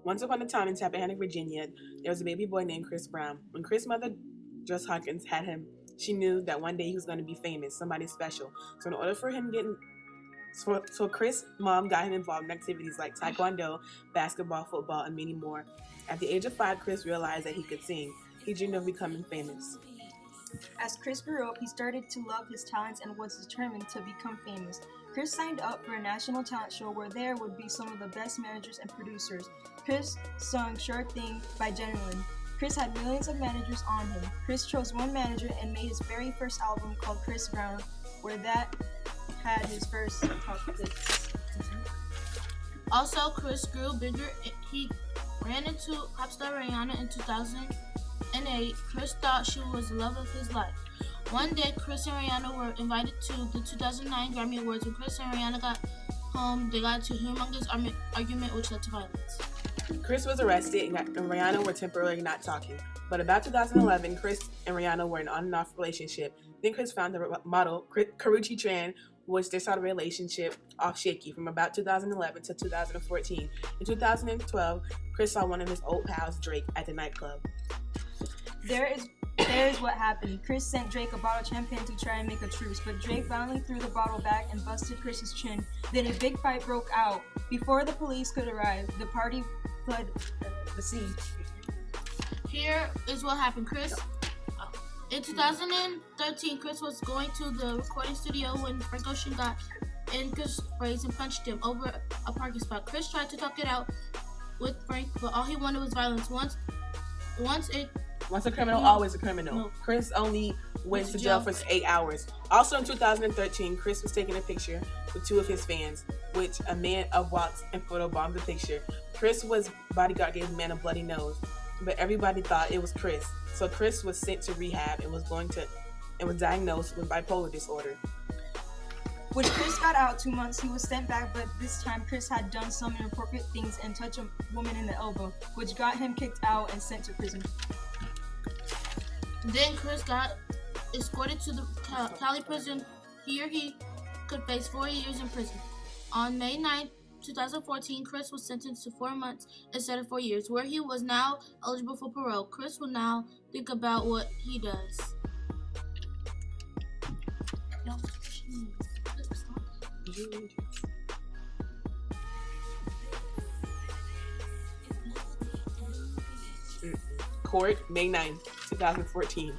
Once upon a time in Tappahannock, Virginia, there was a baby boy named Chris Brown. When Chris' mother, Joss Hawkins, had him, she knew that one day he was going to be famous, somebody special. So in order for him getting so Chris' mom got him involved in activities like taekwondo, basketball, football, and many more. At the age of 5, Chris realized that he could sing. He dreamed of becoming famous. As Chris grew up, he started to love his talents and was determined to become famous. Chris signed up for a national talent show where there would be some of the best managers and producers. Chris sung Sure Thing by Genuine. Chris had millions of managers on him. Chris chose one manager and made his very first album called Chris Brown, where that had his first top hits. Also, Chris grew bigger. He ran into pop star Rihanna in 2008. Chris thought she was the love of his life. One day, Chris and Rihanna were invited to the 2009 Grammy Awards. When Chris and Rihanna got home, they got into a humongous argument which led to violence. Chris was arrested and Rihanna were temporarily not talking. But about 2011, Chris and Rihanna were in an on and off relationship. Then Chris found the model, Karrueche Tran, which they started a relationship off shaky from about 2011 to 2014. In 2012, Chris saw one of his old pals, Drake, at the nightclub. There's what happened. Chris sent Drake a bottle of champagne to try and make a truce, but Drake violently threw the bottle back and busted Chris's chin. Then a big fight broke out. Before the police could arrive, the party fled the scene. Here is what happened. In 2013, Chris was going to the recording studio when Frank Ocean got in Chris' face and punched him over a parking spot. Chris tried to talk it out with Frank, but all he wanted was violence. Once a criminal, always a criminal. No. Chris only went to jail for 8 hours. Also in 2013, Chris was taking a picture with 2 of his fans, which a man walked and photobombed the picture. Chris' bodyguard gave the man a bloody nose, but everybody thought it was Chris. So Chris was sent to rehab and was diagnosed with bipolar disorder. When Chris got out 2 months, he was sent back, but this time Chris had done some inappropriate things and touched a woman in the elbow, which got him kicked out and sent to prison. Then Chris got escorted to the Cali prison. Here he could face 4 years in prison. On May 9, 2014, Chris was sentenced to 4 months instead of 4 years, where he was now eligible for parole. Chris will now think about what he does. Court, May 9, 2014.